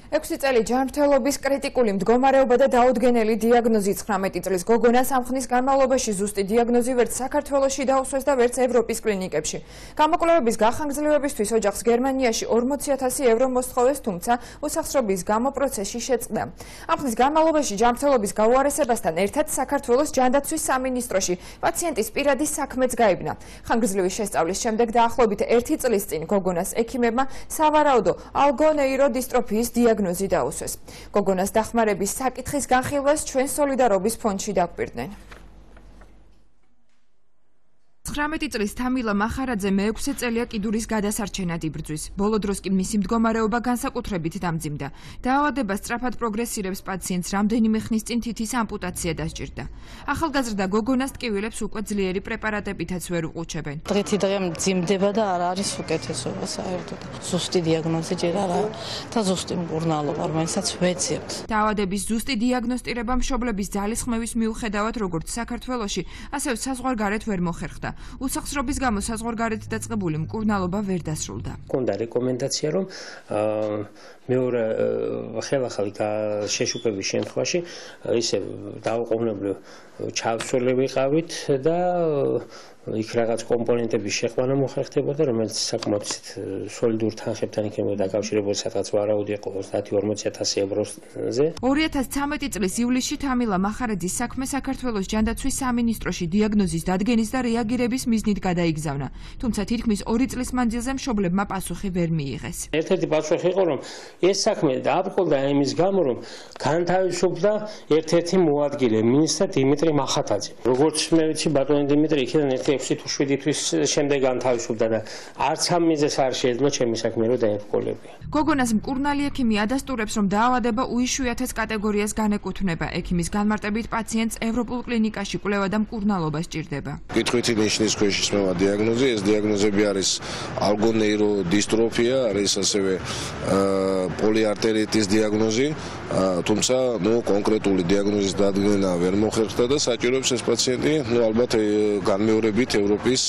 6 წელი ჯანმრთელობის კრიტიკული მდგომარეობა და დაუდგენელი დიაგნოზი 19 წლის გოგონას ამ ხნის განმავლობაში ზუსტი დიაგნოზი ვერც საქართველოში დაუსვეს და ვერც ევროპის კლინიკებში. გამოკვლევების გახანგრძლივებისთვის ოჯახს გერმანიაში 40,000 евро მოსთხოვეს, თუმცა უსახსრობის გამო პროცესში შეწყდა. ამ ხნის განმავლობაში ჯანმრთელობის გაუარესებასთან ერთად საქართველოს ჯანდაცვის სამინისტროში პაციენტის პირადი საქმეც გაიბნა. ხანგრძლივი შესწავლის შემდეგ დაახლოებით 1 წლის წინ გოგონას ექიმებმა სავარაუდო ალგონეიროდისტროფიის დიაგნოზი დაუსვეს. გოგონას დახმარების საკითხის განხილვას ჩვენ სოლიდარობის ფონდში დაგვირდნენ. 19 წლის თამილა მახარაძე მე-6 წელია კიდურის გადასარჩენად იბრძვის. ბოლო დროს კი მისი მდგომარეობა განსაკუთრებით დამძიმდა. დაავადება სწრაფად პროგრესირებს პაციენტს, რამდენიმე ხნის წინ თითის ამპუტაცია დასჭირდა. ახალგაზრდა გოგონას ტკივილებს უკვე ძლიერი პრეპარატებითაც ვერ უყუჩებენ. დღე მძიმდება და არ არის უკეთესობა საერთოდ. ზუსტი დიაგნოზი ჯერ არა და ზუსტი მკურნალობა, რომელსაც ვეძებთ. დაავადების ზუსტი დიაგნოსტირება მშობლების ძალისხმევის მიუხედავად როგორც საქართველოში, ასევე საზღვარგარეთ ვერ მოხერხდა. უსახსრობის გამო საზღვარგარეთ დაწყებული მკურნალობა ვერ დასრულდა. Კონდა რეკომენდაცია, რომ მეორე ხელახალი შეშუპების შემთხვევაში ისე დაუყოვნებლივ ჩავსვლელი ვიყავით და იქ რაღაც კომპონენტების შეყვანა მოხერხდებოდა, რომელიც საკმაოდ სოლიდურ თანხებთან იქნებოდა დაკავშირებული, სადღაც ვარაუდი იყო 30-40,000 ევროზე. 2013 წლის ივლისში თამილა მახარაძის საქმე საქართველოს ჯანდაცვის სამინისტროში დიაგნოზის დადგენის და რეაგირების მიზნით გადაიგზავნა. თუმცა თითქმის 2 წლის მანძილზე მშობლებმა პასუხი ვერ მიიღეს. ერთ-ერთი პასუხი იყო, რომ ეს საქმე დააბრკოლდა იმის გამო, რომ განთავისუფლდა ერთ-ერთი მოადგილე, მინისტრ დიმიტრი მახათაძე. როგორც მე ვიცი, ბატონი დიმიტრი იქიდან 6 თუ 7 თვის შემდეგ განთავისუფლდა და არც ამ მიზეზს არ შეეძლო ჩემი საქმე რომ დაებრკოლებია. გოგონას მკურნალი ექიმი ადასტურებს, რომ დაავადება უიშვიათეს კატეგორიას განეკუთვნება. ექიმის განმარტებით პაციენტს ევროპულ კლინიკაში კვლევა და მკურნალობა სჭირდება. კითხვითი ნიშნის ქვეშ ისმევა დიაგნოზი. ეს დიაგნოზები არის ალგონეიროდისტროფია, არის ასევე პოლიარტერიტის დიაგნოზი, თუმცა კონკრეტული დიაგნოზის დადგენა ვერ მოხერხდა და საჭიროებს ეს პაციენტი ალბათ განმეორებით ევროპის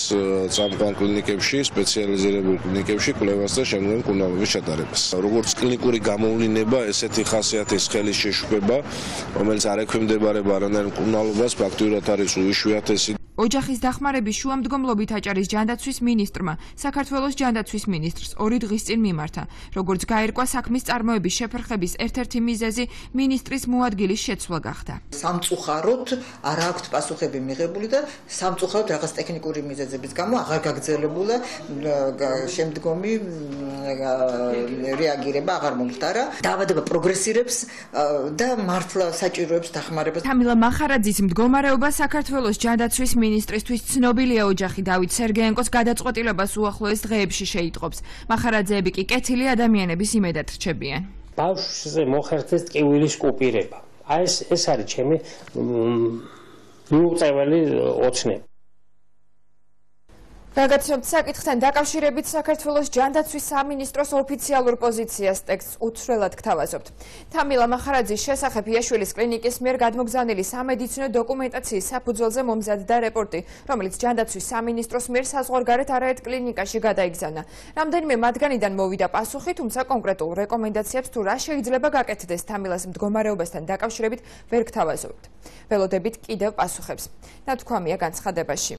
წამყვან კლინიკებში, სპეციალიზირებულ კლინიკებში კვლევას და შემდგომ მკურნალობის ჩატარებას. როგორც კლინიკური გამოვლინება, ესეთი ხასიათის ხელის შეშუპება, რომელიც არ ექვემდებარება არანაირ მკურნალობას, ფაქტიურად არის უიშვიათესი. ოჯახის დახმარების შუამდგომლობით აჭარის ჯანდაცვის მინისტრმა საქართველოს ჯანდაცვის მინისტრს 2 დღის წინ მიმართა. როგორც გაირკვა, საქმის წარმოების შეფერხების ერთ-ერთი მიზეზი მინისტრის მოადგილის შეცვლა გახდა. სამწუხაროდ არ აქვთ პასუხები მიღებული და სამწუხაროდ რაღაც ტექნიკური მიზეზების გამო აღარ გაგრძელებულა შემდგომი რეაგირება აღარ მომხდარა. დაავადება პროგრესირებს და მართლა საჭიროებს დახმარებას. თამილა მახარაძის მდგომარეობა საქართველოს ჯანდაცვის მინისტრისთვის ცნობილია. ოჯახი დავით სერგეენკოს გადაწყვეტილებას უახლოეს დღეებში შეიტყობს. მახარაძეები კი კეთილი ადამიანების იმედად რჩებიან. ბავშვზე მოხერხდეს ტკივილის კუპირება. ეს არის ჩემი მიუწეველი ოცნება. გაგაცნობთ საკითხთან დაკავშირებით საქართველოს ჯანდაცვის სამინისტროს ოფიციალურ პოზიციას ტექსტს უცვლელად გთავაზობთ. თამილა მახარაძის შესახებ იაშვილის კლინიკის მიერ გადმოგზავნილი სამედიცინო დოკუმენტაციის საფუძველზე მომზადდა რეპორტი, რომელიც ჯანდაცვის სამინისტროს მიერ საზღვარგარეთ არაერთ კლინიკაში გადაიგზავნა. რამდენიმე მათგანიდან მოვიდა პასუხი, თუმცა კონკრეტულ რეკომენდაციებს თუ რა შეიძლება გაკეთდეს თამილას მდგომარეობასთან დაკავშირებით ვერ გთავაზობთ. ველოდებით კიდევ პასუხებს. ნათქვამია განცხადებაში.